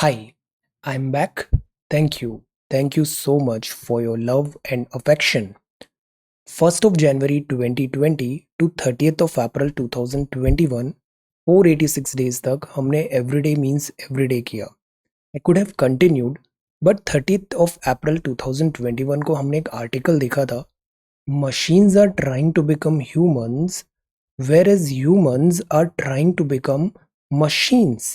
Hi, I'm back. Thank you. Thank you so much for your love and affection. 1st of January 2020 to 30th of April 2021, 486 days तक हमने everyday means everyday किया. I could have continued, but 30th of April 2021 को हमने एक article देखा था. Machines are trying to become humans, whereas humans are trying to become machines.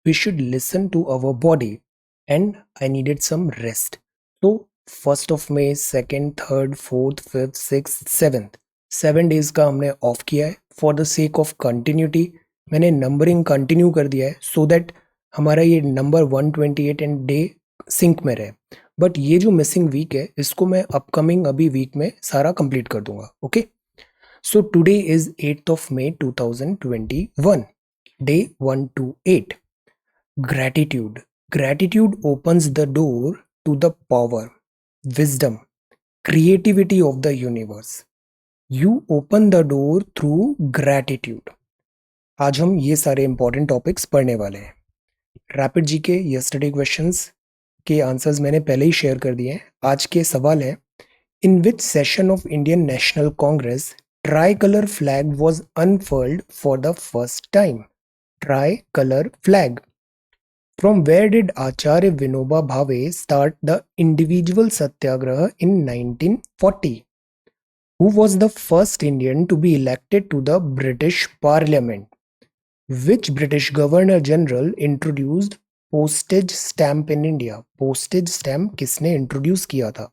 We should listen to our body. And I needed some rest. So 1st of May, 2nd, 3rd, 4th, 5th, 6th, 7th 7 days का हमने of किया है for the sake of continuity. मैंने numbering continue कर दिया है so that हमारा ये नंबर 128 एंड डे सिंक में रहे. बट ये जो मिसिंग वीक है इसको मैं अपकमिंग अभी वीक में सारा कंप्लीट कर दूंगा. Okay, so today is 8th of May 2021, day 128. Gratitude. Gratitude opens the door to the power, wisdom, creativity of the universe. You open the door through gratitude. आज हम ये सारे इंपॉर्टेंट टॉपिक्स पढ़ने वाले हैं. रैपिड जी के यस्टरडे क्वेश्चंस के answers मैंने पहले ही शेयर कर दिए हैं. आज के सवाल है, in which session of Indian National Congress tricolour flag was unfurled for the first time. Tricolour flag. From where did Acharya Vinoba Bhave start the individual satyagraha in 1940? Who was the first Indian to be elected to the British Parliament? Which British Governor General introduced postage stamp in India? Postage stamp किसने introduce किया था?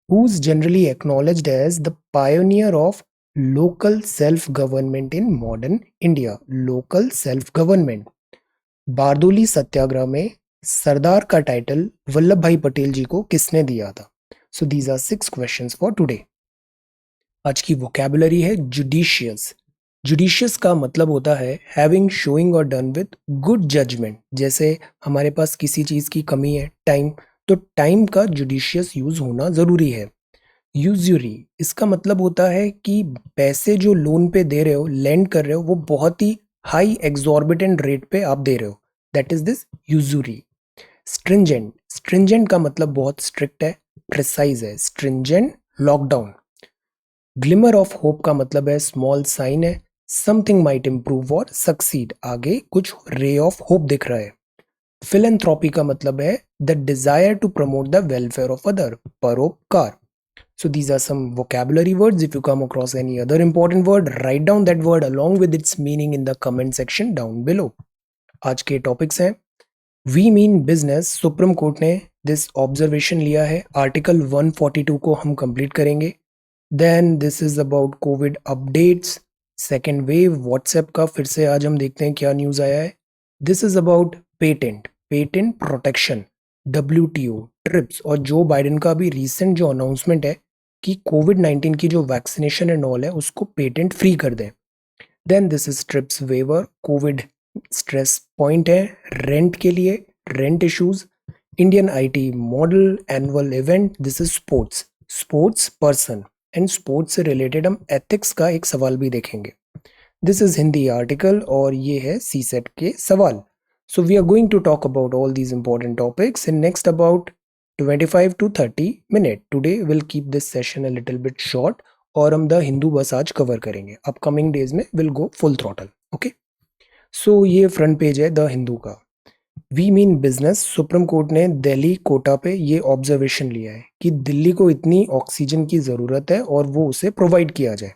Who is generally acknowledged as the pioneer of local self-government in modern India? Local self-government. Bardoli Satyagraha में सरदार का title Vallabh भाई पटेल जी को किसने दिया था? So these are 6 questions for today. आज की वोकैबुलरी है जुडिशियस. जुडिशियस का मतलब होता है हैविंग, शोइंग और डन विद गुड जजमेंट. जैसे हमारे पास किसी चीज की कमी है, टाइम, तो टाइम का जुडिशियस यूज होना जरूरी है. यूजुरी, इसका मतलब होता है कि पैसे जो लोन पे दे रहे हो, लेंड कर रहे हो, वो बहुत ही हाई एक्सॉर्बिटेंट रेट पे आप दे रहे हो. That is this usury. Stringent. Stringent का मतलब बहुत स्ट्रिक्ट है, प्रिसाइज है. Stringent. Lockdown. Glimmer of hope का मतलब है स्मॉल साइन है, समथिंग माइट इम्प्रूव और सक्सीड. आगे कुछ रे ऑफ होप दिख रहा है. फिलेंथ्रॉपी का मतलब है the desire to promote the welfare of other. परोपकार. So these are some vocabulary words. If you come across any other important word, write down that word along with its meaning in the comment section down below. आज के topics हैं. We mean business. Supreme court ने this observation लिया है. Article 142 को हम complete करेंगे. Then this is about Covid updates. Second wave WhatsApp का फिर से आज हम देखते हैं क्या न्यूज आया है. This is about patent, patent protection, WTO, trips और जो बाइडेन का भी रिसेंट जो अनाउंसमेंट है कि कोविड-19 की जो वैक्सीनेशन एंड ऑल है उसको पेटेंट फ्री कर दें. Then this is TRIPS waiver. Covid stress point है रेंट के लिए, rent issues. Indian IT model, annual event. This is sports, sports person and sports से रिलेटेड हम एथिक्स का एक सवाल भी देखेंगे. दिस इज हिंदी आर्टिकल और ये है सीसेट के सवाल. So we are going to talk about all these important topics in next about 25 to 30 minutes. Today we'll keep this session a little bit short और हम द हिंदू बस आज कवर करेंगे. अपकमिंग डेज में will go full throttle. Okay, so ये front page है the Hindu का. We mean business. Supreme court ने दिल्ली कोटा पे ये ऑब्जर्वेशन लिया है कि दिल्ली को इतनी ऑक्सीजन की ज़रूरत है और वो उसे प्रोवाइड किया जाए.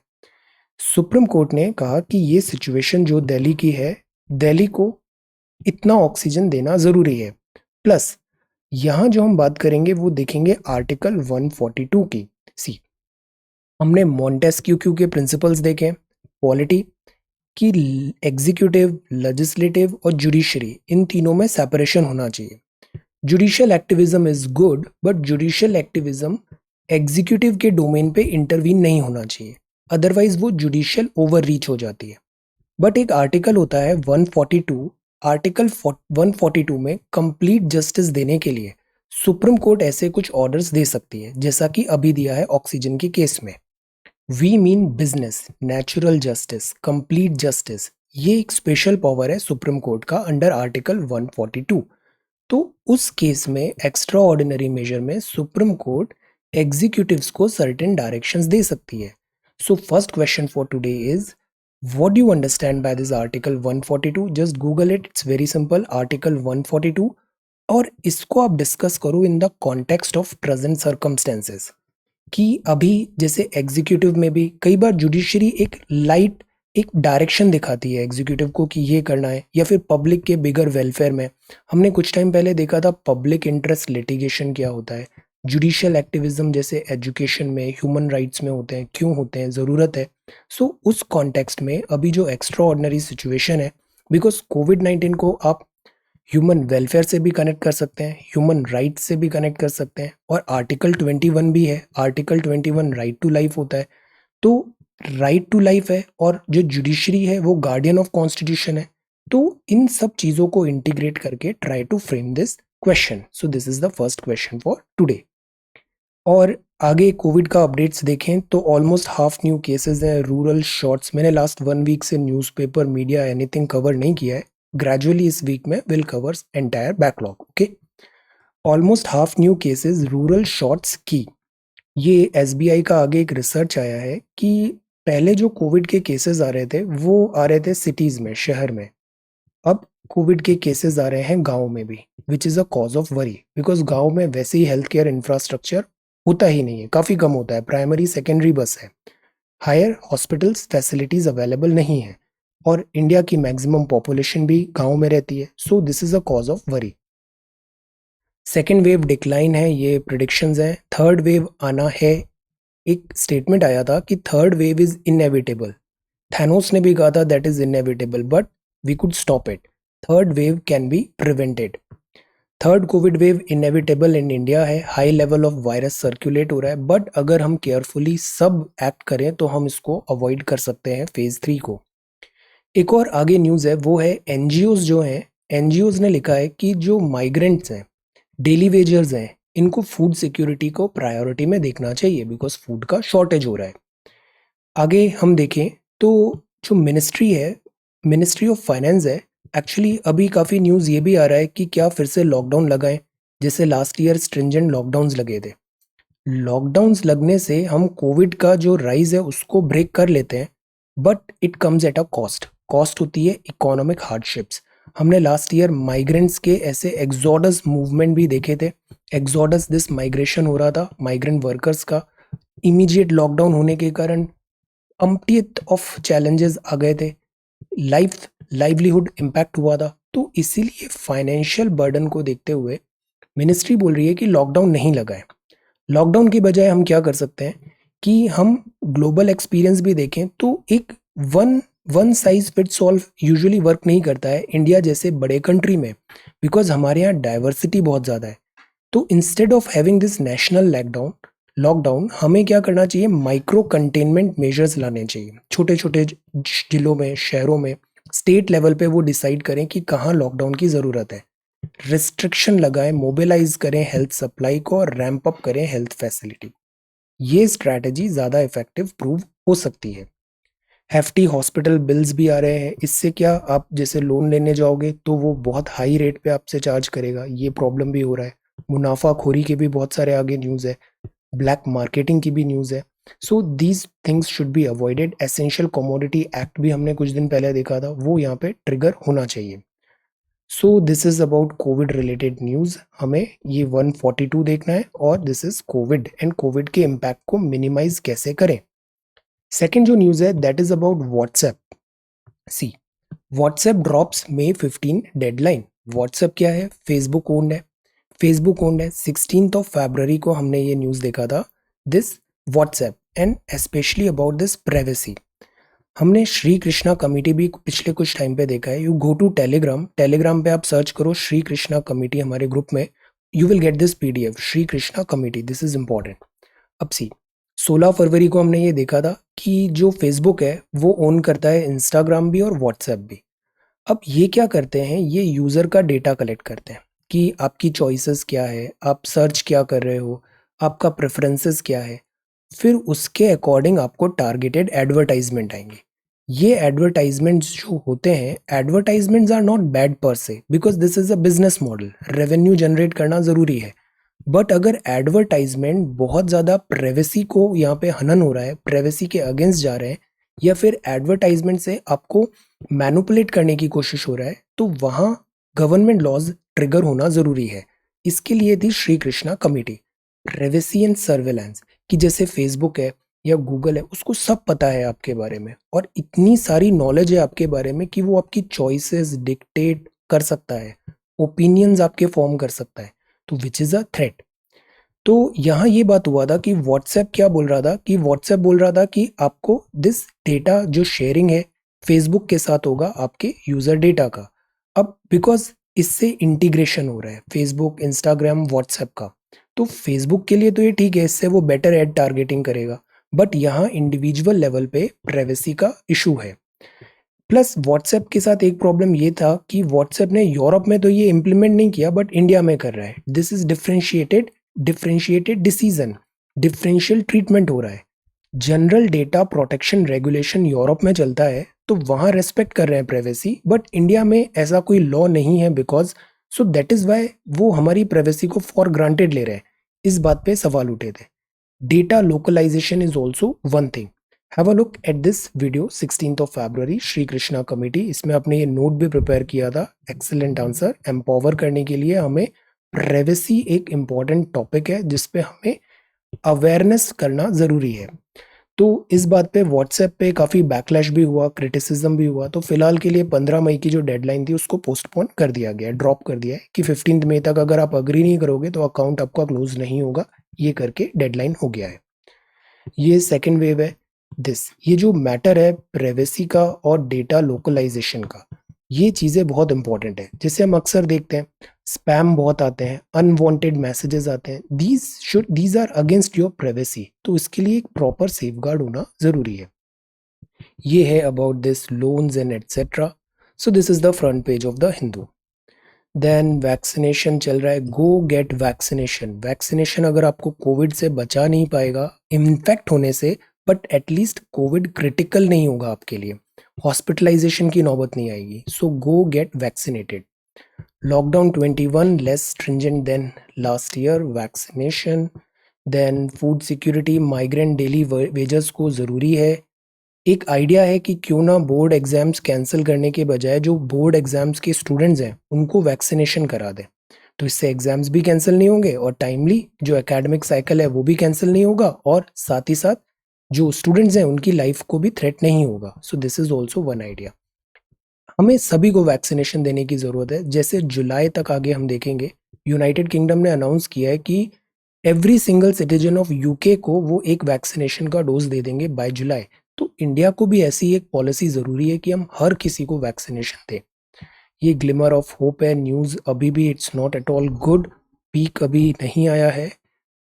सुप्रीम कोर्ट ने कहा कि ये सिचुएशन जो दिल्ली की है, दिल्ली को इतना ऑक्सीजन देना जरूरी है. प्लस यहां जो हम बात करेंगे वो देखेंगे आर्टिकल 142 की. सी, हमने मॉन्टेस्क्यू के प्रिंसिपल्स देखे. पॉलिटी की एग्जीक्यूटिव, लेजिस्लेटिव और जुडिशरी, इन तीनों में सेपरेशन होना चाहिए. Judicial activism is good but judicial activism executive के डोमेन पे इंटरवीन नहीं होना चाहिए, अदरवाइज वो जुडिशियल ओवर रीच हो जाती है. बट एक आर्टिकल होता है 142. आर्टिकल 142 में कंप्लीट जस्टिस देने के लिए सुप्रीम कोर्ट ऐसे कुछ ऑर्डर्स दे सकती है जैसा कि अभी दिया है ऑक्सीजन के केस में. We mean business, natural justice, complete justice. ये एक स्पेशल पावर है सुप्रीम कोर्ट का अंडर आर्टिकल 142. तो उस केस में एक्स्ट्रा ऑर्डिनरी मेजर में सुप्रीम कोर्ट एग्जीक्यूटिव्स को सर्टेन डायरेक्शंस दे सकती है. So first question for today is, what do you understand by this article 142? Just Google it, it's very simple, article 142. और इसको आप डिस्कस करो in the context of present circumstances, कि अभी जैसे एग्जीक्यूटिव में भी कई बार जुडिशरी एक लाइट एक डायरेक्शन दिखाती है एग्जीक्यूटिव को कि ये करना है, या फिर पब्लिक के बिगर वेलफेयर में. हमने कुछ टाइम पहले देखा था पब्लिक इंटरेस्ट लिटिगेशन क्या होता है, जुडिशियल एक्टिविज्म जैसे एजुकेशन में, ह्यूमन राइट्स में होते हैं, क्यों होते हैं, ज़रूरत है. सो उस कॉन्टेक्स्ट में अभी जो एक्स्ट्रा ऑर्डिनरी सिचुएशन है, बिकॉज कोविड-19 को आप ह्यूमन वेलफेयर से भी कनेक्ट कर सकते हैं, ह्यूमन राइट्स से भी कनेक्ट कर सकते हैं, और आर्टिकल 21 भी है. आर्टिकल 21 राइट टू लाइफ होता है. तो राइट टू लाइफ है, और जो जुडिशरी है वो गार्डियन ऑफ कॉन्स्टिट्यूशन है. तो इन सब चीज़ों को इंटीग्रेट करके try to frame this question. So this is the first question for today. और आगे कोविड का अपडेट्स देखें तो ऑलमोस्ट हाफ न्यू केसेस हैं. रूरल शॉर्ट्स मैंने लास्ट 1 वीक से न्यूज़पेपर मीडिया एनीथिंग कवर नहीं किया है. ग्रेजुअली इस वीक में will covers entire backlog. Okay, almost half new cases rural shorts की. ये एसबीआई का आगे एक रिसर्च आया है कि पहले जो कोविड के केसेस आ रहे थे वो आ रहे थे सिटीज में, शहर में. अब कोविड के केसेस आ रहे हैं गांव में भी, which is a cause of worry, because गांव में वैसे ही हेल्थ केयर इंफ्रास्ट्रक्चर होता ही नहीं है, काफ़ी कम होता है. प्राइमरी सेकेंडरी बस है, हायर हॉस्पिटल्स फैसिलिटीज़ अवेलेबल नहीं है, और इंडिया की मैक्सिमम पॉपुलेशन भी गांव में रहती है. So this is a cause of worry. Second wave decline है, ये प्रिडिक्शंस हैं. थर्ड वेव आना है. एक स्टेटमेंट आया था कि third wave is inevitable. Thanos ने भी कहा था that is inevitable, but we could stop it. Third wave can be prevented. Third Covid wave inevitable in India है. High level of virus circulate हो रहा है, बट अगर हम केयरफुली सब एक्ट करें तो हम इसको अवॉइड कर सकते हैं फेज 3 को. एक और आगे न्यूज़ है, वो है एनजीओज जो हैं. एनजीओज ने लिखा है कि जो माइग्रेंट्स हैं, डेली वेजर्स हैं, इनको फूड सिक्योरिटी को प्रायोरिटी में देखना चाहिए, बिकॉज फूड का शॉर्टेज हो रहा है. आगे हम देखें तो जो मिनिस्ट्री है, मिनिस्ट्री ऑफ फाइनेंस है, एक्चुअली अभी काफ़ी न्यूज़ ये भी आ रहा है कि क्या फिर से लॉकडाउन लगाएं, जैसे लास्ट ईयर स्ट्रिंजेंट लॉकडाउन्स लगे थे. लॉकडाउन्स लगने से हम कोविड का जो राइज है उसको ब्रेक कर लेते हैं, but it comes at a cost. Cost होती है इकोनॉमिक हार्डशिप्स. हमने लास्ट ईयर माइग्रेंट्स के ऐसे एग्जॉडस मूवमेंट भी देखे थे. एग्जॉडस दिस माइग्रेशन हो रहा था माइग्रेंट वर्कर्स का. इमीडिएट लॉकडाउन होने के कारण अम्पटियत ऑफ चैलेंजेस आ गए थे. लाइवलीहुड इम्पैक्ट हुआ था. तो इसीलिए फाइनेंशियल बर्डन को देखते हुए मिनिस्ट्री बोल रही है कि लॉकडाउन नहीं लगाए. लॉकडाउन की बजाय हम क्या कर सकते हैं कि हम ग्लोबल एक्सपीरियंस भी देखें तो एक one one size fits all usually work नहीं करता है इंडिया जैसे बड़े कंट्री में, बिकॉज हमारे यहाँ डाइवर्सिटी बहुत ज़्यादा है. तो instead of having this national lockdown lockdown हमें क्या करना चाहिए, माइक्रो कंटेनमेंट मेजर्स लाने चाहिए. छोटे छोटे जिलों में, शहरों में, स्टेट लेवल पे वो डिसाइड करें कि कहाँ लॉकडाउन की ज़रूरत है. रिस्ट्रिक्शन लगाएं, मोबिलाइज करें हेल्थ सप्लाई को, और रैंप अप करें हेल्थ फैसिलिटी. ये स्ट्रैटेजी ज़्यादा इफेक्टिव प्रूव हो सकती है. हेफ्टी हॉस्पिटल बिल्स भी आ रहे हैं. इससे क्या, आप जैसे लोन लेने जाओगे तो वो बहुत हाई रेट पे आपसे चार्ज करेगा, ये प्रॉब्लम भी हो रहा है. मुनाफाखोरी के भी बहुत सारे आगे न्यूज़ है. ब्लैक मार्केटिंग की भी न्यूज़ है. So these things should be avoided. Essential commodity act भी हमने कुछ दिन पहले देखा था, वो यहाँ पे ट्रिगर होना चाहिए. So this is about Covid related news. हमें ये 142 देखना है, और this is Covid and Covid के इम्पैक्ट को मिनिमाइज कैसे करें. सेकेंड जो न्यूज़ है that is about WhatsApp. See, WhatsApp drops May 15 deadline. WhatsApp क्या है, फेसबुक ओन्ड है. फेसबुक ओन्ड है. 16 फरवरी को हमने ये न्यूज़ देखा था, this WhatsApp, and specially about this privacy. हमने श्री कृष्णा कमेटी भी पिछले कुछ टाइम पे देखा है. You go to Telegram, Telegram पे आप सर्च करो श्री कृष्णा कमेटी हमारे ग्रुप में, you will get this PDF, Shri Krishna committee, this is important. अब सी, 16 फरवरी को हमने ये देखा था कि जो फेसबुक है वो ओन करता है इंस्टाग्राम भी और व्हाट्सएप भी. अब ये क्या करते हैं, ये यूज़र का डेटा कलेक्ट करते हैं कि आपकी चॉइसेस क्या है, आप सर्च क्या कर रहे हो, आपका प्रेफरेंसेस क्या है. फिर उसके अकॉर्डिंग आपको टारगेटेड एडवर्टाइजमेंट आएंगे. ये एडवर्टाइजमेंट्स जो होते हैं, एडवर्टाइजमेंट्स आर नॉट बैड पर से, because this is a business model, revenue generate करना ज़रूरी है। बट अगर एडवर्टाइजमेंट बहुत ज़्यादा प्राइवेसी को यहाँ पे हनन हो रहा है, प्राइवेसी के अगेंस्ट जा रहे हैं, या फिर एडवर्टाइजमेंट से आपको मैनुपुलेट करने की कोशिश हो रहा है, तो वहाँ गवर्नमेंट लॉज ट्रिगर होना ज़रूरी है। इसके लिए थी Shri Krishna committee, privacy and surveillance, कि जैसे फेसबुक है या गूगल है, उसको सब पता है आपके बारे में, और इतनी सारी नॉलेज है आपके बारे में कि वो आपकी चॉइसेस डिक्टेट कर सकता है, ओपिनियंस आपके फॉर्म कर सकता है, तो विच इज़ अ थ्रेट। तो यहाँ ये बात हुआ था कि व्हाट्सएप क्या बोल रहा था, कि व्हाट्सएप बोल रहा था कि आपको दिस डेटा जो शेयरिंग है फेसबुक के साथ होगा आपके यूज़र डेटा का। अब बिकॉज इससे इंटीग्रेशन हो रहा है फेसबुक, इंस्टाग्राम, व्हाट्सएप का, तो फेसबुक के लिए तो ये ठीक है, इससे वो बेटर एड टारगेटिंग करेगा, बट यहाँ इंडिविजुअल लेवल पे प्राइवेसी का इशू है। प्लस व्हाट्सएप के साथ एक प्रॉब्लम ये था कि व्हाट्सएप ने यूरोप में तो ये इम्प्लीमेंट नहीं किया, बट इंडिया में कर रहा है। This is differentiated decision, differential treatment हो रहा है। General data protection regulation Europe में चलता है, तो वहाँ रेस्पेक्ट कर रहे हैं प्राइवेसी, बट इंडिया में ऐसा कोई लॉ नहीं है, because so that is why वो हमारी प्राइवेसी को फॉर ग्रांटेड ले रहे हैं। इस बात पे सवाल उठे थे। Data localisation is also one thing. Have a look at this video 16th of February, Shri Krishna committee. इसमें आपने ये नोट भी प्रिपेयर किया था, एक्सेलेंट आंसर। एम्पावर करने के लिए हमें प्राइवेसी एक इम्पॉर्टेंट टॉपिक है जिसपे हमें अवेयरनेस करना ज़रूरी है। तो इस बात पे व्हाट्सएप पे काफ़ी बैकलैश भी हुआ, क्रिटिसिज्म भी हुआ, तो फिलहाल के लिए 15 मई की जो डेडलाइन थी उसको पोस्टपोन कर दिया गया है, ड्रॉप कर दिया है कि 15 मई तक अगर आप अग्री नहीं करोगे तो अकाउंट आपका क्लोज नहीं होगा, ये करके डेडलाइन हो गया है। ये सेकेंड वेव है। ये जो मैटर है प्राइवेसी का और डेटा लोकलाइजेशन का, ये चीज़ें बहुत इंपॉर्टेंट है। जैसे हम अक्सर देखते हैं स्पैम बहुत आते हैं, अनवांटेड मैसेजेस आते हैं, these are against your privacy, तो इसके लिए एक प्रॉपर सेफगार्ड होना ज़रूरी है। ये है about this loans and etcetera. So this is the front page of the Hindu. Then vaccination चल रहा है, गो गेट वैक्सीनेशन। वैक्सीनेशन अगर आपको कोविड से बचा नहीं पाएगा इन्फेक्ट होने से, बट एटलीस्ट कोविड क्रिटिकल नहीं होगा आपके लिए, हॉस्पिटलाइजेशन की नौबत नहीं आएगी, so go get vaccinated. Lockdown 21 less stringent than last year, vaccination. Then food security, migrant daily wagers को ज़रूरी है। एक आइडिया है कि क्यों ना बोर्ड एग्जाम्स कैंसिल करने के बजाय जो बोर्ड एग्जाम्स के स्टूडेंट्स हैं उनको वैक्सीनेशन करा दें, तो इससे एग्जाम्स भी कैंसिल नहीं होंगे और टाइमली जो एकेडमिक साइकिल है वो भी कैंसिल नहीं होगा, और साथ ही साथ जो स्टूडेंट्स हैं उनकी लाइफ को भी थ्रेट नहीं होगा। सो this is also one idea. हमें सभी को वैक्सीनेशन देने की ज़रूरत है। जैसे जुलाई तक आगे हम देखेंगे, यूनाइटेड किंगडम ने अनाउंस किया है कि every single citizen of UK को वो एक वैक्सीनेशन का डोज दे देंगे बाय जुलाई। तो इंडिया को भी ऐसी एक पॉलिसी ज़रूरी है कि हम हर किसी को वैक्सीनेशन दें। ये ग्लिमर ऑफ होप है, न्यूज़ अभी भी it's not at all good, peak अभी नहीं आया है।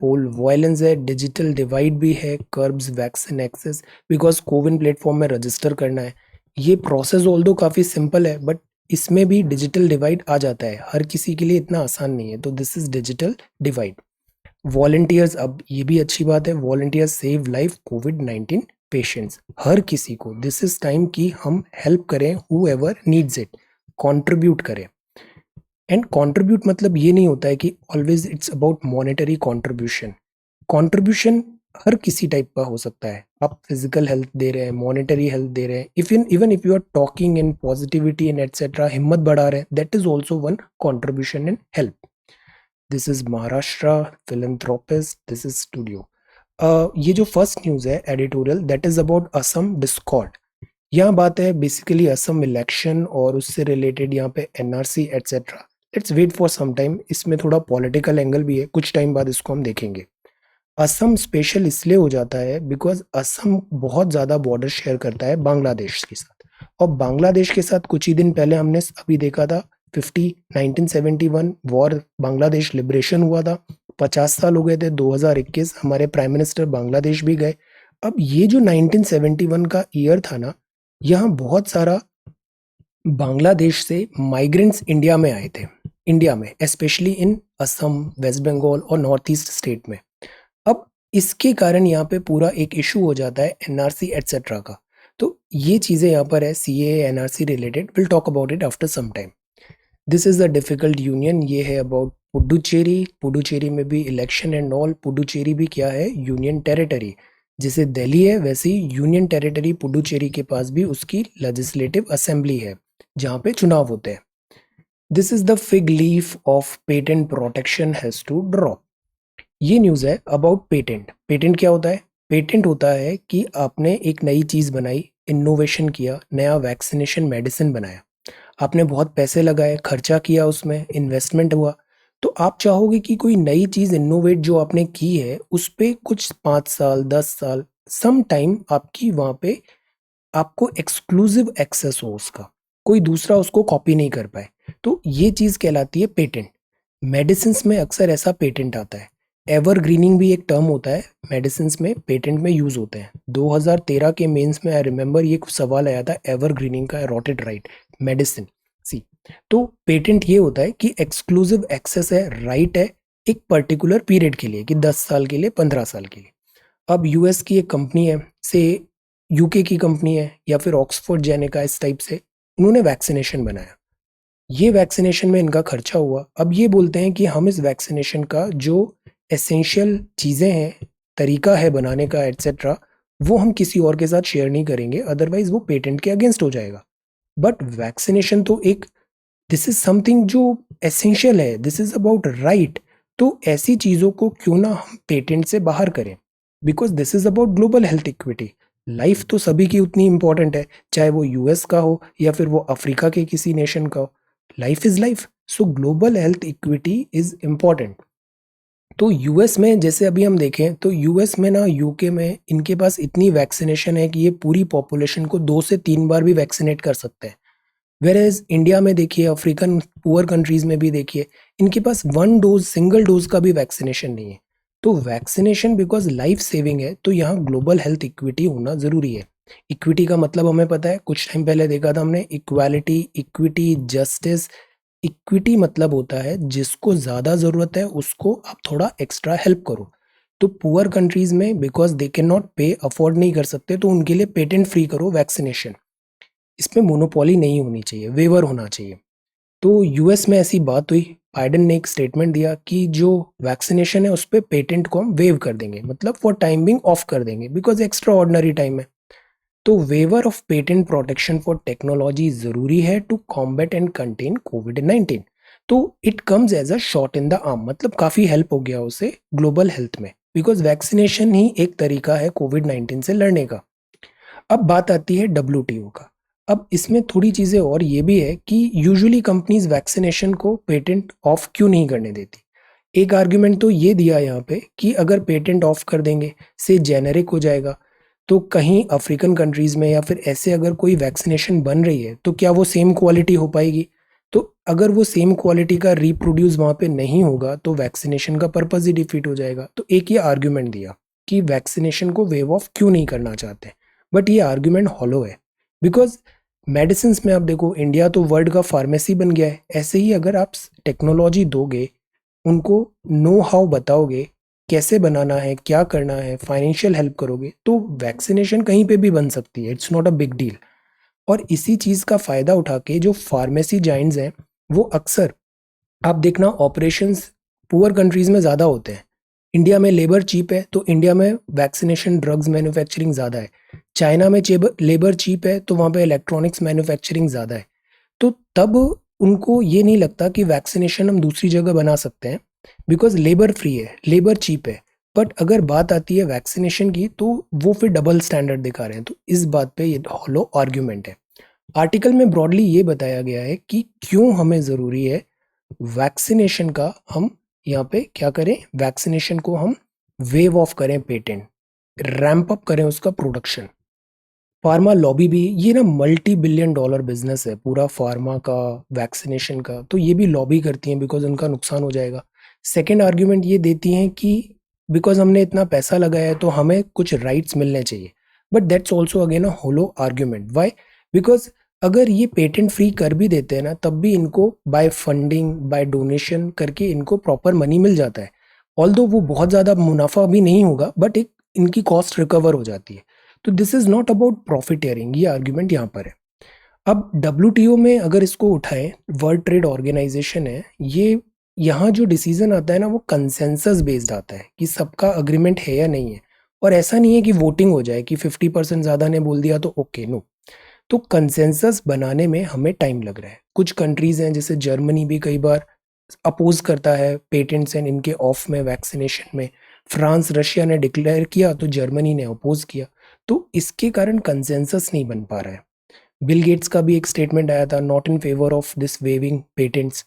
पोल वायलेंस है, डिजिटल डिवाइड भी है, curbs vaccine access, because CoWIN platform में रजिस्टर करना है। ये प्रोसेस ऑल्दो काफ़ी सिंपल है, बट इसमें भी डिजिटल डिवाइड आ जाता है, हर किसी के लिए इतना आसान नहीं है, तो this is digital divide. Volunteers, अब ये भी अच्छी बात है, वॉलंटियर्स सेव लाइफ कोविड-19 पेशेंट्स। हर किसी को दिस इज टाइम कि हम हेल्प करें, whoever needs it, contribute करें। एंड कॉन्ट्रीब्यूट मतलब ये नहीं होता है कि always it's about monetary contribution. Contribution हर किसी टाइप का हो सकता है, आप फिजिकल हेल्थ दे रहे हैं, मॉनेटरी हेल्थ दे रहे हैं, even if you are talking in positivity and etcetera, हिम्मत बढ़ा रहे हैं, that is also one contribution in help. This is Maharashtra philanthropist, this is studio. ये जो फर्स्ट न्यूज़ है editorial, that is about Assam discord. यहाँ बात है बेसिकली असम इलेक्शन और उससे रिलेटेड यहाँ पे NRC etcetera. Let's wait for some time, इसमें थोड़ा पॉलिटिकल एंगल भी है, कुछ टाइम बाद इसको हम देखेंगे। असम स्पेशल इसलिए हो जाता है बिकॉज असम बहुत ज़्यादा बॉर्डर शेयर करता है बांग्लादेश के साथ, और बांग्लादेश के साथ कुछ ही दिन पहले हमने अभी देखा था 1971 वॉर, बांग्लादेश लिबरेशन हुआ था, 50 साल हो गए थे, 2021 हमारे प्राइम मिनिस्टर बांग्लादेश भी गए। अब ये जो 1971 का ईयर था ना, यहाँ बहुत सारा बांग्लादेश से माइग्रेंट्स इंडिया में आए थे, इंडिया में स्पेशली इन असम, वेस्ट बंगाल और नॉर्थ ईस्ट स्टेट में। अब इसके कारण यहाँ पे पूरा एक इशू हो जाता है एनआरसी एटसेट्रा का। तो ये चीज़ें यहाँ पर है CAA NRC related, will talk about it after some time. This is the difficult union, ये है अबाउट पुडुचेरी। पुडुचेरी में भी इलेक्शन एंड ऑल। पुडुचेरी भी क्या है, यूनियन टेरिटरी। जैसे दिल्ली है वैसे ही यूनियन टेरिटरी पुडुचेरी के पास भी उसकी लेजिस्लेटिव असेंबली है जहाँ पे चुनाव होते हैं। This is the fig leaf of patent protection has to drop. ये न्यूज़ है अबाउट पेटेंट। पेटेंट क्या होता है? पेटेंट होता है कि आपने एक नई चीज़ बनाई, इनोवेशन किया, नया वैक्सीनेशन मेडिसिन बनाया, आपने बहुत पैसे लगाए, खर्चा किया, उसमें इन्वेस्टमेंट हुआ, तो आप चाहोगे कि कोई नई चीज़ इनोवेट जो आपने की है उस पे कुछ 5 साल 10 साल सम टाइम आपकी वहाँ पे आपको एक्सक्लूसिव एक्सेस हो उसका, कोई दूसरा उसको कॉपी नहीं कर पाए। तो ये चीज़ कहलाती है पेटेंट। मेडिसिन्स में अक्सर ऐसा पेटेंट आता है। एवरग्रीनिंग भी एक टर्म होता है, मेडिसिन्स में पेटेंट में यूज़ होते हैं। 2013 के मेंस में आई रिमेंबर ये कुछ सवाल आया था एवरग्रीनिंग का, रॉटेड राइट मेडिसिन सी। तो पेटेंट ये होता है कि एक्सक्लूसिव एक्सेस है, राइट है एक पर्टिकुलर पीरियड के लिए, कि 10 साल के लिए, 15 साल के लिए। अब यूएस की एक कंपनी है, से यूके की कंपनी है, या फिर ऑक्सफोर्ड जेनेका, इस टाइप से उन्होंने वैक्सीनेशन बनाया। ये वैक्सीनेशन में इनका खर्चा हुआ। अब ये बोलते हैं कि हम इस वैक्सीनेशन का जो एसेंशियल चीज़ें हैं, तरीका है बनाने का एटसेट्रा, वो हम किसी और के साथ शेयर नहीं करेंगे, अदरवाइज वो पेटेंट के अगेंस्ट हो जाएगा। बट वैक्सीनेशन तो एक, दिस इज समथिंग जो एसेंशियल है, दिस इज अबाउट राइट। तो ऐसी चीज़ों को क्यों ना हम पेटेंट से बाहर करें, because this is about global health equity. Life तो सभी की उतनी इंपॉर्टेंट है, चाहे वो यूएस का हो या फिर वो अफ्रीका के किसी नेशन का हो। Life is life, so global health equity is important. तो यूएस में जैसे अभी हम देखें तो यूएस में ना, यूके में इनके पास इतनी वैक्सीनेशन है कि ये पूरी पॉपुलेशन को 2 से 3 बार भी वैक्सीनेट कर सकते हैं। वेर एज इंडिया में देखिए, अफ्रीकन पुअर कंट्रीज में भी देखिए, इनके पास 1 डोज, सिंगल डोज का भी वैक्सीनेशन नहीं है। तो वैक्सीनेशन बिकॉज लाइफ सेविंग है, तो यहाँ ग्लोबल हेल्थ इक्विटी होना जरूरी है। इक्विटी का मतलब हमें पता है, कुछ टाइम पहले देखा था हमने, इक्वालिटी, इक्विटी, जस्टिस। इक्विटी मतलब होता है जिसको ज़्यादा ज़रूरत है उसको आप थोड़ा एक्स्ट्रा हेल्प करो। तो पुअर कंट्रीज में बिकॉज दे कैन नॉट पे, अफोर्ड नहीं कर सकते, तो उनके लिए पेटेंट फ्री करो वैक्सीनेशन। इसमें मोनोपोली नहीं होनी चाहिए, वेवर होना चाहिए। तो यूएस में ऐसी बात हुई, बाइडेन ने एक स्टेटमेंट दिया कि जो वैक्सीनेशन है उस पर पेटेंट को हम वेव कर देंगे, मतलब फॉर टाइम बिंग ऑफ कर देंगे, बिकॉज एक्स्ट्रा ऑर्डनरी टाइम है। तो waiver of patent protection for technology जरूरी है टू कॉम्बैट एंड कंटेन कोविड-19। तो it comes as a shot in the arm, मतलब काफ़ी हेल्प हो गया उसे ग्लोबल हेल्थ में, बिकॉज वैक्सीनेशन ही एक तरीका है कोविड-19 से लड़ने का। अब बात आती है WTO का। अब इसमें थोड़ी चीज़ें और ये भी है कि यूजुअली कंपनीज वैक्सीनेशन को पेटेंट ऑफ क्यों नहीं करने देती। एक आर्ग्यूमेंट तो ये दिया यहाँ पे कि अगर पेटेंट ऑफ कर देंगे, से जेनेरिक हो जाएगा, तो कहीं अफ्रीकन कंट्रीज में या फिर ऐसे अगर कोई वैक्सीनेशन बन रही है तो क्या वो सेम क्वालिटी हो पाएगी। तो अगर वो सेम क्वालिटी का रिप्रोड्यूस वहाँ पे नहीं होगा तो वैक्सीनेशन का पर्पज ही डिफीट हो जाएगा। तो एक ये आर्ग्यूमेंट दिया कि वैक्सीनेशन को वेव ऑफ क्यों नहीं करना चाहते। बट ये आर्ग्यूमेंट हॉलो है, बिकॉज मेडिसिन में आप देखो, इंडिया तो वर्ल्ड का फार्मेसी बन गया है। ऐसे ही अगर आप टेक्नोलॉजी दोगे, उनको नो हाउ बताओगे, कैसे बनाना है, क्या करना है, फाइनेंशियल हेल्प करोगे, तो वैक्सीनेशन कहीं पे भी बन सकती है, it's not a big deal. और इसी चीज़ का फ़ायदा उठा के जो फार्मेसी जाइंट्स हैं, वो अक्सर आप देखना ऑपरेशंस पुअर कंट्रीज में ज़्यादा होते हैं। इंडिया में लेबर चीप है तो इंडिया में वैक्सीनेशन ड्रग्स मैन्युफैक्चरिंग ज़्यादा है। चाइना में लेबर चीप है तो वहाँ पे इलेक्ट्रॉनिक्स मैन्युफैक्चरिंग ज़्यादा है। तो तब उनको ये नहीं लगता कि वैक्सीनेशन हम दूसरी जगह बना सकते हैं, बिकॉज लेबर फ्री है, लेबर चीप है। बट अगर बात आती है वैक्सीनेशन की तो वो फिर डबल स्टैंडर्ड दिखा रहे हैं। तो इस बात पे ये हॉलो आर्ग्यूमेंट है। आर्टिकल में ब्रॉडली ये बताया गया है कि क्यों हमें ज़रूरी है वैक्सीनेशन का, हम यहाँ पे क्या करें, वैक्सीनेशन को हम वेव ऑफ करें, पेटेंट रैंप अप करें उसका प्रोडक्शन। फार्मा लॉबी भी, ये ना $multi-billion बिजनेस है पूरा फार्मा का, वैक्सीनेशन का, तो ये भी लॉबी करती हैं बिकॉज उनका नुकसान हो जाएगा। सेकेंड आर्ग्यूमेंट ये देती हैं कि बिकॉज हमने इतना पैसा लगाया है तो हमें कुछ राइट्स मिलने चाहिए। But that's also again a hollow argument. Why? Because अगर ये पेटेंट फ्री कर भी देते हैं ना, तब भी इनको बाय फंडिंग, बाय डोनेशन करके इनको प्रॉपर मनी मिल जाता है। ऑल्दो वो बहुत ज़्यादा मुनाफा भी नहीं होगा, बट एक इनकी कॉस्ट रिकवर हो जाती है। तो this is not about profiteering, ये आर्ग्यूमेंट यहाँ पर है। अब WTO में अगर इसको उठाएं, वर्ल्ड ट्रेड ऑर्गेनाइजेशन है ये, यहाँ जो डिसीजन आता है ना वो कंसेंसस बेस्ड आता है कि सबका अग्रीमेंट है या नहीं है। और ऐसा नहीं है कि वोटिंग हो जाए कि 50% ज़्यादा ने बोल दिया तो ओके, नो। तो कंसेंसस बनाने में हमें टाइम लग रहा है। कुछ कंट्रीज हैं जैसे जर्मनी भी कई बार अपोज करता है पेटेंट्स एंड इनके ऑफ में, वैक्सीनेशन में। फ्रांस रशिया ने डिक्लेयर किया तो जर्मनी ने अपोज किया। तो इसके कारण कंसेंसस नहीं बन पा रहा है। बिल गेट्स का भी एक स्टेटमेंट आया था, not in favour of this waiving patents.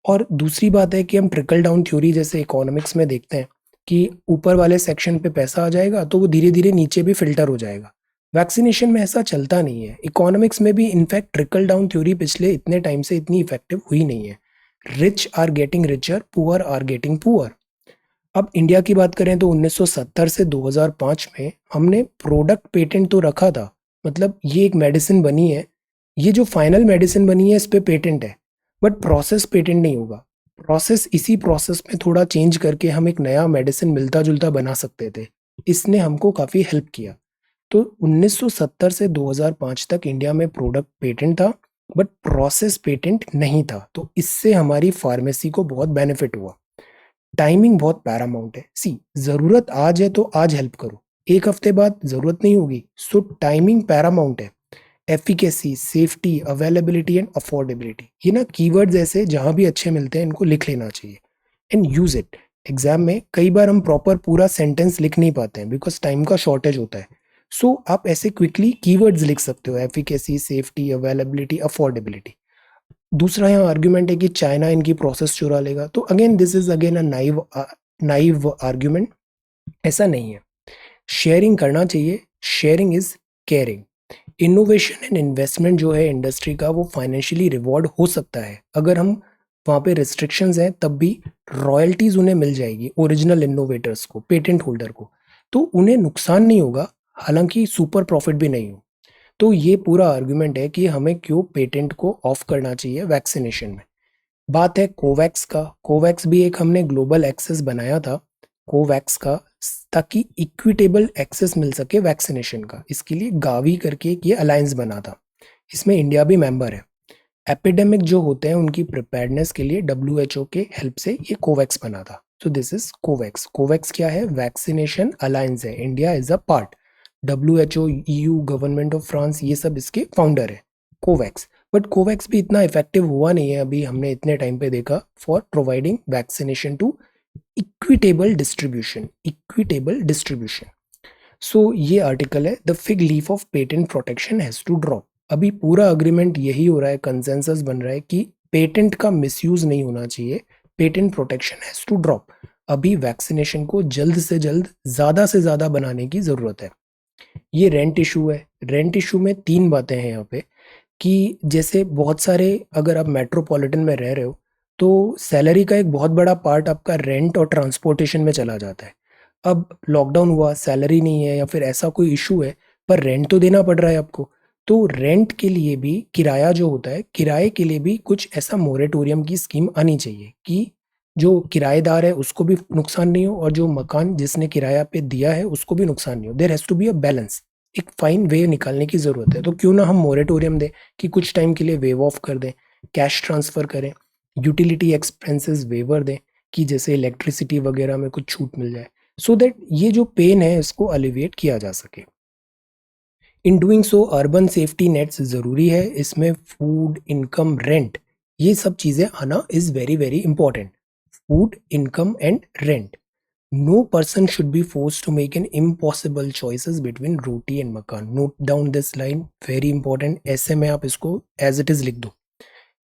और दूसरी बात है कि हम ट्रिकल डाउन थ्योरी जैसे इकोनॉमिक्स में देखते हैं कि ऊपर वाले सेक्शन पे पैसा आ जाएगा तो वो धीरे धीरे नीचे भी फिल्टर हो जाएगा। वैक्सीनेशन में ऐसा चलता नहीं है। इकोनॉमिक्स में भी इनफैक्ट ट्रिकल डाउन थ्योरी पिछले इतने टाइम से इतनी इफेक्टिव हुई नहीं है। Rich are getting richer, poor are getting poor. अब इंडिया की बात करें तो 1970 से 2005 में हमने प्रोडक्ट पेटेंट तो रखा था, मतलब ये एक मेडिसिन बनी है, ये जो फाइनल मेडिसिन बनी है इस पे पेटेंट है, बट प्रोसेस पेटेंट नहीं होगा। प्रोसेस, इसी प्रोसेस में थोड़ा चेंज करके हम एक नया मेडिसिन मिलता जुलता बना सकते थे। इसने हमको काफ़ी हेल्प किया। तो 1970 से 2005 तक इंडिया में प्रोडक्ट पेटेंट था, बट प्रोसेस पेटेंट नहीं था। तो इससे हमारी फार्मेसी को बहुत बेनिफिट हुआ। टाइमिंग बहुत पैरामाउंट है। सी, जरूरत आज है तो आज हेल्प करो, एक हफ्ते बाद जरूरत नहीं होगी। सो टाइमिंग पैरामाउंट है। Efficacy, safety, availability and affordability, ये ना कीवर्ड्स ऐसे जहां भी अच्छे मिलते हैं इनको लिख लेना चाहिए एंड यूज इट। एग्जाम में कई बार हम प्रॉपर पूरा सेंटेंस लिख नहीं पाते हैं बिकॉज टाइम का शॉर्टेज होता है। सो आप ऐसे क्विकली कीवर्ड्स लिख सकते हो, एफिकेसी, सेफ्टी, अवेलेबिलिटी, अफोर्डेबिलिटी। दूसरा यहाँ आर्ग्यूमेंट है कि चाइना इनकी प्रोसेस चुरा लेगा। तो again this is again a naive argument. ऐसा नहीं है। शेयरिंग करना चाहिए, sharing is caring. Innovation and investment जो है इंडस्ट्री का, वो फाइनेंशियली रिवॉर्ड हो सकता है अगर हम वहाँ पे रिस्ट्रिक्शंस हैं तब भी रॉयल्टीज उन्हें मिल जाएगी, ओरिजिनल इनोवेटर्स को, पेटेंट होल्डर को। तो उन्हें नुकसान नहीं होगा, हालांकि सुपर प्रॉफिट भी नहीं हो। तो ये पूरा आर्गुमेंट है कि हमें क्यों पेटेंट को ऑफ करना चाहिए वैक्सीनेशन में। बात है कोवैक्स का। कोवैक्स भी एक हमने ग्लोबल एक्सेस बनाया था कोवैक्स का, ताकि इक्विटेबल एक्सेस मिल सके वैक्सीनेशन का। इसके लिए गावी करके एक ये अलायंस बना था, इसमें इंडिया भी मेंबर है। एपिडेमिक जो होते हैं उनकी प्रिपेयर्डनेस के लिए WHO के हेल्प से ये कोवैक्स बना था। तो दिस इज कोवैक्स। कोवैक्स क्या है? वैक्सीनेशन अलायंस है, India is a part. WHO, EU, government of France, ये सब इसके फाउंडर है, कोवैक्स। बट कोवैक्स भी इतना इफेक्टिव हुआ नहीं है अभी हमने इतने टाइम पे देखा for providing vaccination to equitable distribution, equitable distribution. So ये आर्टिकल है, the fig leaf of patent protection has to drop. अभी पूरा अग्रीमेंट यही हो रहा है, कंसेंसस बन रहा है कि पेटेंट का मिसयूज नहीं होना चाहिए, patent protection has to drop. अभी वैक्सीनेशन को जल्द से जल्द ज्यादा से ज्यादा बनाने की जरूरत है। ये रेंट इशू है। रेंट इशू में तीन बातें हैं यहाँ पे कि जैसे बहुत सारे, अगर आप मेट्रोपॉलिटन में रह रहे हो तो सैलरी का एक बहुत बड़ा पार्ट आपका रेंट और ट्रांसपोर्टेशन में चला जाता है। अब लॉकडाउन हुआ, सैलरी नहीं है या फिर ऐसा कोई इशू है, पर रेंट तो देना पड़ रहा है आपको। तो रेंट के लिए भी, किराया जो होता है, किराए के लिए भी कुछ ऐसा मोरेटोरियम की स्कीम आनी चाहिए कि जो किराएदार है उसको भी नुकसान नहीं हो और जो मकान जिसने किराया पे दिया है उसको भी नुकसान नहीं हो। There has to be a balance. एक फाइन वे निकालने की जरूरत है। तो क्यों ना हम मोरेटोरियम दें कि कुछ टाइम के लिए वेव ऑफ कर दें, कैश ट्रांसफर करें, यूटिलिटी एक्सपेंसेस वेवर दें कि जैसे इलेक्ट्रिसिटी वगैरह में कुछ छूट मिल जाए, सो दैट ये जो पेन है इसको अलिविएट किया जा सके। इन doing so urban safety nets ज़रूरी है, इसमें फूड, इनकम, रेंट, ये सब चीज़ें आना is very very important. Food, income and rent. No person should be force to make an impossible choices between roti and makaan. Note down this line, very important. ऐसे में आप इसको एज इट इज लिख दो।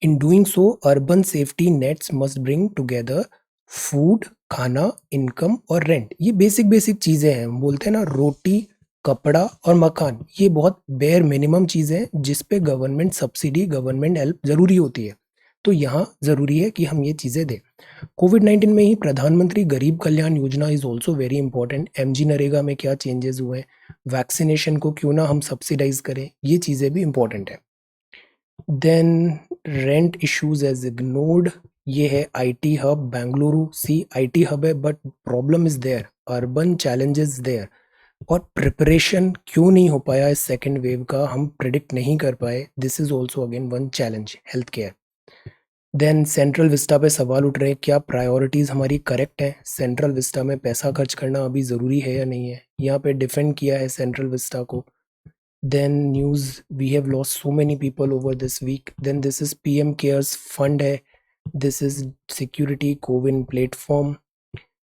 In doing so urban safety nets must bring together food, khana, income और rent. ये basic basic चीज़ें हैं। हम बोलते हैं ना, रोटी, कपड़ा और मकान, ये बहुत बेयर मिनिमम चीज़ें हैं जिस पे गवर्नमेंट सब्सिडी, गवर्नमेंट हेल्प ज़रूरी होती है। तो यहाँ ज़रूरी है कि हम ये चीज़ें दें। कोविड-19 में ही प्रधानमंत्री गरीब Kalyan Yojana is also very important. MG NREGA में क्या चेंजेस हुए हैं, वैक्सीनेशन को क्यों ना हम सब्सिडाइज करें, ये चीज़ें भी इंपॉर्टेंट है। Then rent issues as ignored. ये है IT hub Bengaluru. See, IT hub है but problem is there, urban challenges there. और प्रिपरेशन क्यों नहीं हो पाया इस सेकेंड वेव का, हम प्रिडिक्ट नहीं कर पाए. This is also again one challenge. Health care. Then central vista पे सवाल उठ रहे हैं, क्या प्रायोरिटीज़ हमारी करेक्ट है? सेंट्रल विस्टा में पैसा खर्च करना अभी ज़रूरी है या नहीं है? यहाँ पे डिफेंड किया है सेंट्रल विस्टा को. Then news, we have lost so many people over this week. Then this is PM Cares fund है. This is security CoWIN platform.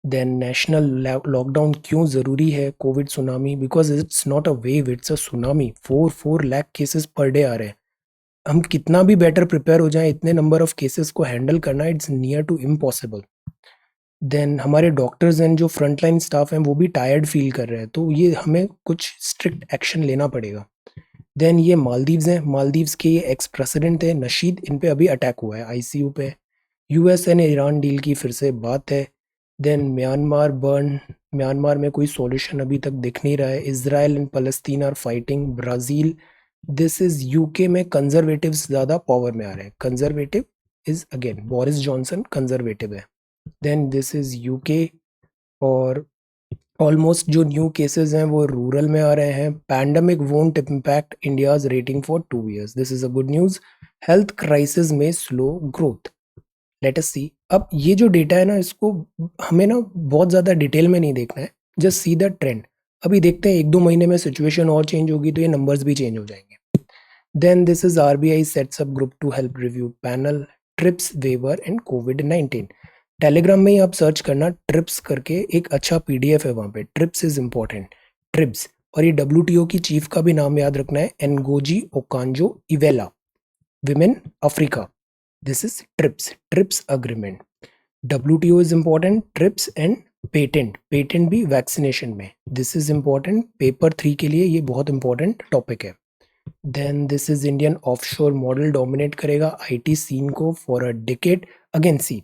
Then national lockdown क्यों ज़रूरी है? Covid tsunami, because it's not a wave, it's a tsunami. 4 lakh cases per day आ रहे हैं. हम कितना भी बेटर प्रिपेयर हो जाएं, इतने नंबर ऑफ केसेस को हैंडल करना it's near to impossible. Then हमारे डॉक्टर्स एंड जो फ्रंट लाइन स्टाफ हैं वो भी टायर्ड फील कर रहे हैं, तो ये हमें कुछ स्ट्रिक्ट एक्शन लेना पड़ेगा. देन ये मालदीव्स हैं. मालदीव्स के ये एक्स प्रेसिडेंट थे नशीद, इन पे अभी अटैक हुआ है आईसीयू पे. यूएस एंड ईरान डील की फिर से बात है. Then Myanmar burn. म्यांमार में कोई सॉल्यूशन अभी तक दिख नहीं रहा है. इजराइल एंड फलस्तीन are fighting. Brazil. This is UK में कंजर्वेटिव्स ज़्यादा पावर में आ रहे हैं. Conservative is again Boris Johnson Conservative है. Then this is UK. और ऑलमोस्ट जो न्यू केसेस हैं वो रूरल में आ रहे हैं. Pandemic won't impact India's rating for 2 years. This is a good news. Health crisis में slow growth. Let us see. अब ये जो डेटा है ना, इसको हमें ना बहुत ज़्यादा डिटेल में नहीं देखना है, जस्ट सी द ट्रेंड. अभी देखते हैं 1-2 महीने में सिचुएशन और चेंज होगी तो ये नंबर्स भी चेंज हो जाएंगे. Then this is RBI sets up group to help review panel, TRIPS waiver and कोविड-19. टेलीग्राम में ही आप सर्च करना ट्रिप्स करके, एक अच्छा पीडीएफ है वहाँ पे. Trips is important. ट्रिप्स. और ये डब्ल्यूटीओ की चीफ का भी नाम याद रखना है, Ngozi Okonjo Iweala, women Africa. This is TRIPS. TRIPS agreement. WTO is important, TRIPS and patent. Patent भी वैक्सीनेशन में. This is important. पेपर 3 के लिए ये बहुत इंपॉर्टेंट टॉपिक है. Then this is Indian offshore model dominate करेगा IT scene को for a decade. Again see,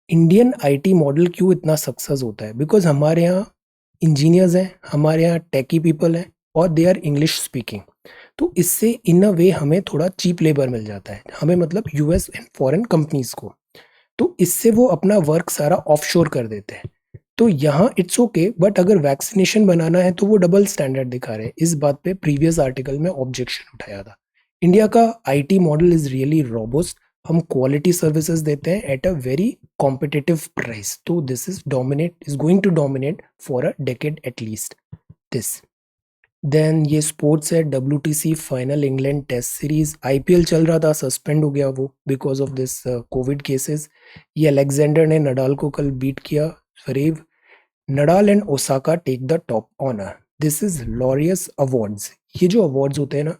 Indian IT model क्यों इतना सक्सेस होता है? बिकॉज हमारे यहाँ इंजीनियर्स हैं, हमारे यहाँ टेकी पीपल हैं, और दे आर इंग्लिश स्पीकिंग. तो इससे इन अ वे हमें थोड़ा चीप लेबर मिल जाता है, हमें मतलब यूएस एंड फॉरेन कंपनीज को. तो इससे वो अपना वर्क सारा ऑफशोर कर देते हैं. तो यहाँ इट्स ओके, बट अगर वैक्सीनेशन बनाना है तो वो डबल स्टैंडर्ड दिखा रहे हैं. इस बात पे प्रीवियस आर्टिकल में ऑब्जेक्शन उठाया था. इंडिया का IT model is really robust. हम क्वालिटी सर्विसेज देते हैं at a very competitive price. तो this is going to dominate for a decade at least. This. Then ये स्पोर्ट्स है. WTC final England test series. IPL चल रहा था, सस्पेंड हो गया वो because of this Covid cases. ये अलेक्जेंडर ने नडाल को कल बीट किया. Zverev. Nadal and Osaka take the top honour. This is Laureus awards. ये जो अवार्ड्स होते हैं ना,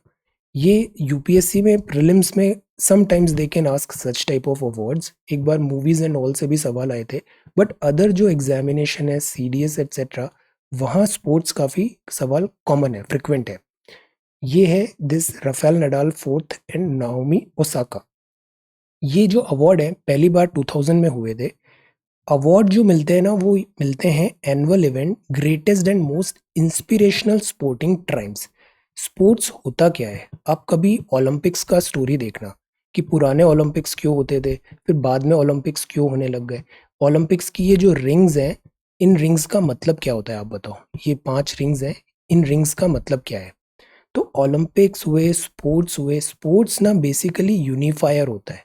ये यूपीएससी में प्रीलिम्स में sometimes they can ask such type of awards. एक बार मूवीज एंड ऑल से भी सवाल आए थे. बट अदर जो एग्जामिनेशन है, सीडीएस एटसेट्रा, वहाँ स्पोर्ट्स काफ़ी सवाल कॉमन है, फ्रिक्वेंट है. ये है this Rafael Nadal fourth and Naomi Osaka. ये जो अवार्ड है पहली बार 2000 में हुए थे. अवार्ड जो मिलते हैं ना, वो मिलते हैं annual event greatest and most inspirational sporting triumphs. Sports होता क्या है? आप कभी ओलंपिक्स का स्टोरी देखना कि पुराने ओलंपिक्स क्यों होते थे, फिर बाद में ओलंपिक्स क्यों होने लग गए. ओलंपिक्स की ये जो रिंग्स हैं, इन रिंग्स का मतलब क्या होता है आप बताओ. ये 5 रिंग्स हैं, इन रिंग्स का मतलब क्या है? तो ओलंपिक्स हुए, स्पोर्ट्स हुए. स्पोर्ट्स ना बेसिकली यूनिफायर होता है,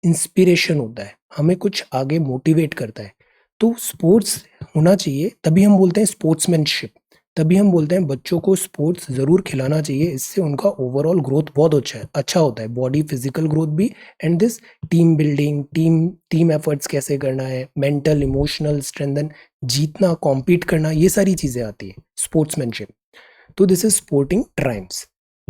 इंस्पिरेशन होता है, हमें कुछ आगे मोटिवेट करता है. तो स्पोर्ट्स होना चाहिए, तभी हम बोलते हैं स्पोर्ट्समैनशिप. तभी हम बोलते हैं बच्चों को स्पोर्ट्स ज़रूर खिलाना चाहिए. इससे उनका ओवरऑल ग्रोथ बहुत अच्छा होता है, बॉडी फिजिकल ग्रोथ भी. And this team building, team efforts कैसे करना है, मेंटल इमोशनल स्ट्रेंथन, जीतना, कॉम्पीट करना, ये सारी चीज़ें आती है स्पोर्ट्समैनशिप. तो दिस इज स्पोर्टिंग ट्राइम्स.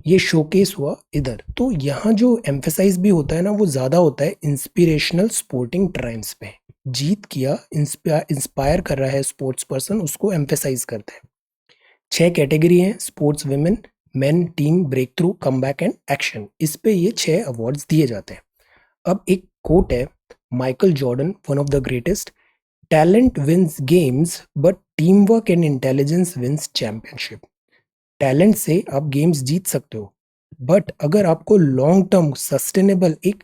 ये शोकेस हुआ इधर. तो यहाँ जो एम्फेसाइज भी होता है ना, वो ज़्यादा होता है इंस्पिरेशनल स्पोर्टिंग ट्राइम्स पे. जीत किया, इंस्पायर कर रहा है स्पोर्ट्स पर्सन, उसको एम्फेसाइज करते हैं. 6 कैटेगरी हैं: sports women, men, team, break through, comeback and action. इस पे ये 6 अवार्ड्स दिए जाते हैं. अब एक कोट है Michael Jordan, one of the greatest: talent wins games but team work and intelligence wins championship. Talent से आप गेम्स जीत सकते हो, बट अगर आपको लॉन्ग टर्म सस्टेनेबल एक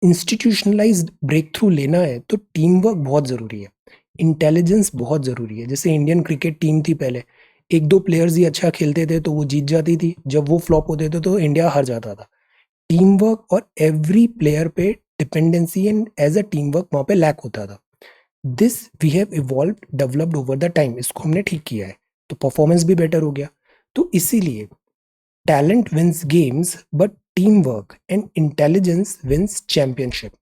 इंस्टीट्यूशनलाइज्ड ब्रेक थ्रू लेना है तो टीम वर्क बहुत ज़रूरी है, इंटेलिजेंस बहुत ज़रूरी है. जैसे इंडियन क्रिकेट टीम थी पहले, एक दो प्लेयर्स ही अच्छा खेलते थे तो वो जीत जाती थी, जब वो फ्लॉप होते थे तो इंडिया हार जाता था। टीम वर्क और एवरी प्लेयर पे dependency and as a team work वहाँ पे लैक होता था। This we have evolve developed over the time, इसको हमने ठीक किया है, तो परफॉर्मेंस भी बेटर हो गया। तो इसीलिए talent wins games but team work and intelligence wins championship.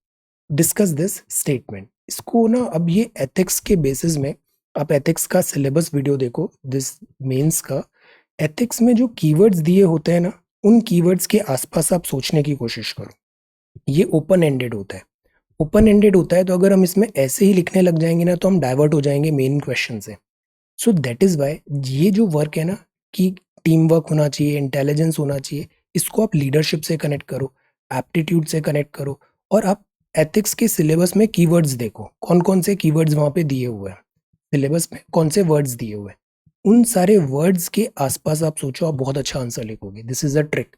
Discuss this statement. इसको ना अब ये एथिक्स के बेसिस में, आप एथिक्स का सिलेबस वीडियो देखो दिस मेंस का। एथिक्स में जो कीवर्ड्स दिए होते हैं ना, उन कीवर्ड्स के आसपास आप सोचने की कोशिश करो। ये ओपन एंडेड होता है। ओपन एंडेड होता है तो अगर हम इसमें ऐसे ही लिखने लग जाएंगे ना तो हम डाइवर्ट हो जाएंगे मेन क्वेश्चन से। सो दैट इज वाई ये जो वर्क है ना, कि टीम वर्क होना चाहिए, इंटेलिजेंस होना चाहिए, इसको आप लीडरशिप से कनेक्ट करो, एप्टीट्यूड से कनेक्ट करो, और आप एथिक्स के सिलेबस में कीवर्ड्स देखो, कौन कौन से कीवर्ड्स वहां पे दिए हुए हैं, सिलेबस में कौन से वर्ड्स दिए हुए हैं, उन सारे वर्ड्स के आसपास आप सोचो, आप बहुत अच्छा आंसर लिखोगे। दिस इज अ ट्रिक,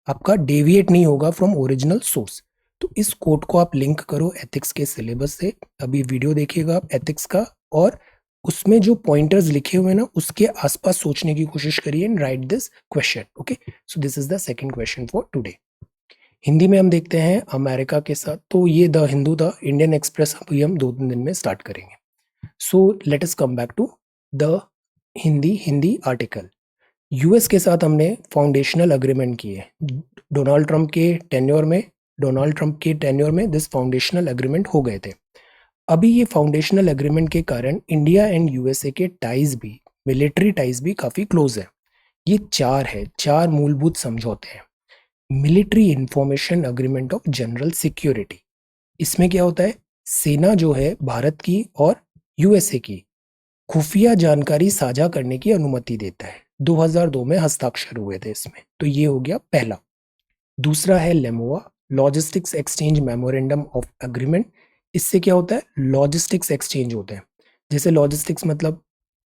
आपका डेविएट नहीं होगा फ्रॉम ओरिजिनल सोर्स। तो इस कोड को आप लिंक करो एथिक्स के सिलेबस से। अभी वीडियो देखिएगा आप एथिक्स का, और उसमें जो पॉइंटर्स लिखे हुए हैं ना, उसके आसपास सोचने की कोशिश करिए and right this question. Okay, so this is the second question for today. Hindi में हम देखते हैं अमेरिका के साथ, तो ये द हिंदू था, इंडियन एक्सप्रेस अभी हम 2-3 दिन में स्टार्ट करेंगे। So let us come back to the Hindi article. US के साथ हमने फाउंडेशनल अग्रीमेंट किए। डोनाल्ड ट्रंप के टेन्योर में दिस फाउंडेशनल अग्रीमेंट हो गए थे। अभी ये फाउंडेशनल एग्रीमेंट के कारण इंडिया एंड यूएसए के टाइज भी, मिलिट्री टाइज भी काफी क्लोज है। ये चार मूलभूत समझौते हैं। Military information agreement of general security, इसमें क्या होता है, सेना जो है भारत की और यूएसए की खुफिया जानकारी साझा करने की अनुमति देता है। 2002 में हस्ताक्षर हुए थे इसमें, तो ये हो गया पहला। दूसरा है LEMOA, logistics exchange memorandum of agreement. इससे क्या होता है, लॉजिस्टिक्स एक्सचेंज होते हैं। जैसे लॉजिस्टिक्स मतलब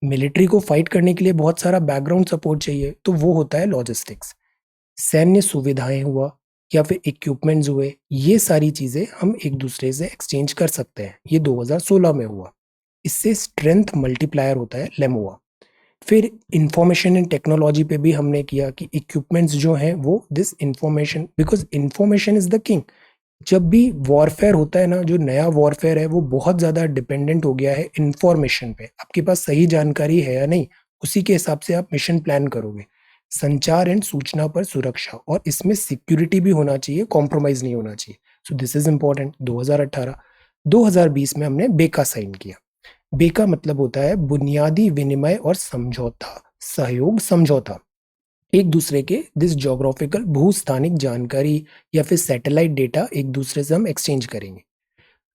मिलिट्री को फाइट करने के लिए बहुत सारा बैकग्राउंड सपोर्ट चाहिए, तो वो होता है लॉजिस्टिक्स। सैन्य सुविधाएं हुआ या फिर इक्विपमेंट्स हुए, ये सारी चीजें हम एक दूसरे से एक्सचेंज कर सकते हैं। ये 2016 में हुआ। इससे स्ट्रेंथ मल्टीप्लायर होता है लेमोआ। फिर इंफॉर्मेशन एंड टेक्नोलॉजी पे भी हमने किया कि इक्विपमेंट्स जो हैं वो this information, because information is the king. जब भी वॉरफेयर होता है ना, जो नया वॉरफेयर है वो बहुत ज्यादा डिपेंडेंट हो गया है इंफॉर्मेशन पे। आपके पास सही जानकारी है या नहीं, उसी के हिसाब से आप मिशन प्लान करोगे। संचार एंड सूचना पर सुरक्षा, और इसमें सिक्योरिटी भी होना चाहिए, कॉम्प्रोमाइज नहीं होना चाहिए। So this is important. 2018 2020 में हमने बेका साइन किया। बेका मतलब होता है बुनियादी विनिमय और समझौता, सहयोग समझौता। एक दूसरे के दिस जोग्राफिकल भूस्थानिक जानकारी या फिर सैटेलाइट डेटा एक दूसरे से हम एक्सचेंज करेंगे।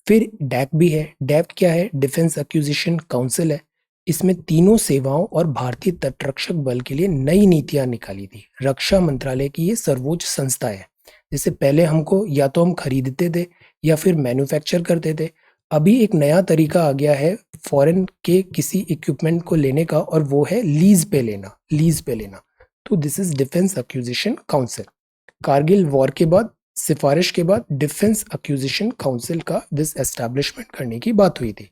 फिर डैक भी है। डैक क्या है, डिफेंस एक्विजिशन काउंसिल है। इसमें तीनों सेवाओं और भारतीय तटरक्षक बल के लिए नई नीतियां निकाली थी। रक्षा मंत्रालय की ये सर्वोच्च संस्था है। जैसे पहले हमको या तो हम खरीदते थे या फिर मैन्युफैक्चर करते थे, अभी एक नया तरीका आ गया है फॉरेन के किसी इक्विपमेंट को लेने का, और वो है लीज पे लेना। तो this is defence acquisition council. Kargil war के बाद, सिफारिश के बाद डिफेंस एक्विजिशन काउंसिल का दिस एस्टैब्लिशमेंट करने की बात हुई थी।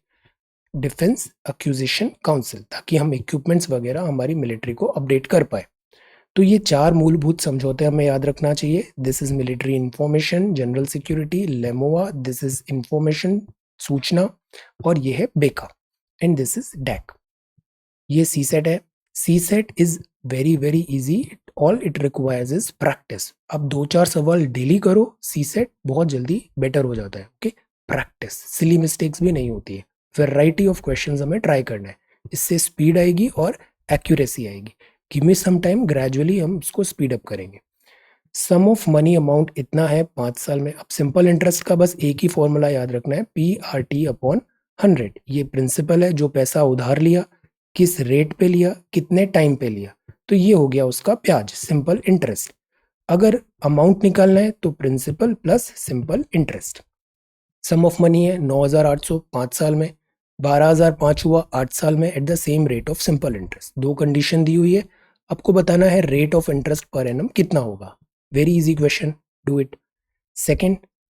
डिफेंस एक्विजिशन काउंसिल, ताकि हम इक्विपमेंट्स वगैरह हमारी मिलिट्री को अपडेट कर पाए। तो ये चार मूलभूत समझौते हमें याद रखना चाहिए। This is military information general security, LEMOA this is information सूचना, और ये है बेका, एंड दिस इज डैक। ये सी सेट है। C set is very very easy, all it requires is practice. अब 2-4 सवाल डेली करो, सी सेट बहुत जल्दी बेटर हो जाता है। ओके, प्रैक्टिस, सिली मिस्टेक्स भी नहीं होती है। वैरायटी ऑफ क्वेश्चंस हमें ट्राई करना है, इससे स्पीड आएगी और एक्यूरेसी आएगी। Give me some time, gradually हम इसको स्पीड अप करेंगे। सम ऑफ मनी अमाउंट इतना है 5 साल में। अब सिंपल इंटरेस्ट का बस एक ही फॉर्मूला याद रखना है, PRT/100। ये प्रिंसिपल है, जो पैसा उधार लिया, किस रेट पे लिया, कितने टाइम पे लिया, तो ये हो गया उसका ब्याज, सिंपल इंटरेस्ट। अगर अमाउंट निकालना है तो principal plus simple interest. Sum of money है 9,800 5 साल में, 12,005 हुआ 8 साल में, at the same rate of simple interest. दो कंडीशन दी हुई है, आपको बताना है rate of interest per annum कितना होगा। Very easy question, do it. Second,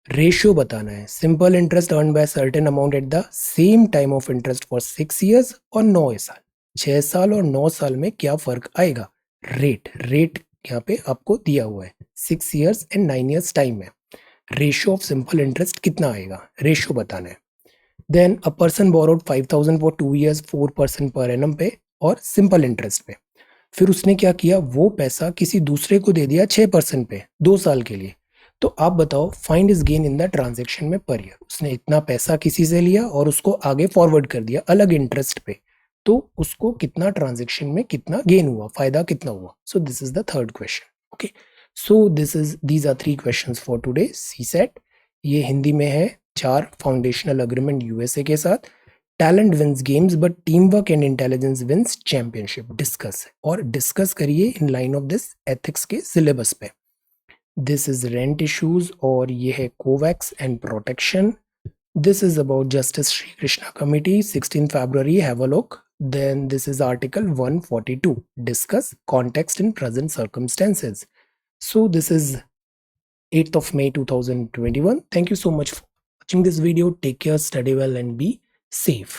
ratio बताना है, simple interest earn by certain amount at the same time of interest for 6 years और 9 साल। 6 साल और 9 साल में क्या फर्क आएगा। रेट यहाँ पे आपको दिया हुआ है, 6 ईयर्स एंड 9 ईयर्स टाइम है। रेशियो ऑफ सिंपल इंटरेस्ट कितना आएगा, रेशियो बताना है। Then a person borrowed 5000 for 2 years 4% per annum पे और सिंपल इंटरेस्ट पे। फिर उसने क्या किया, वो पैसा किसी दूसरे को दे दिया 6% पे 2 साल के लिए। तो आप बताओ find is gain in the transaction में पर ईयर। उसने इतना पैसा किसी से लिया और उसको आगे फॉरवर्ड कर दिया अलग इंटरेस्ट पे, तो उसको कितना ट्रांजेक्शन में कितना गेन हुआ, फायदा कितना हुआ। So this is the third question. Okay, so these are 3 questions for today C set. ये हिंदी में है। 4 फाउंडेशनल अग्रीमेंट यूएसए के साथ। Talent wins games but team work and intelligence wins championship. Discuss और डिस्कस करिए in line of this ethics के syllabus पे। This is rent issues और ये है Covax and protection. This is about justice Shri Krishna committee 16 February, have a look. Then this is article 142, discuss context in present circumstances. So this is 8th of May 2021. Thank you so much for watching this video. Take care, study well and be safe.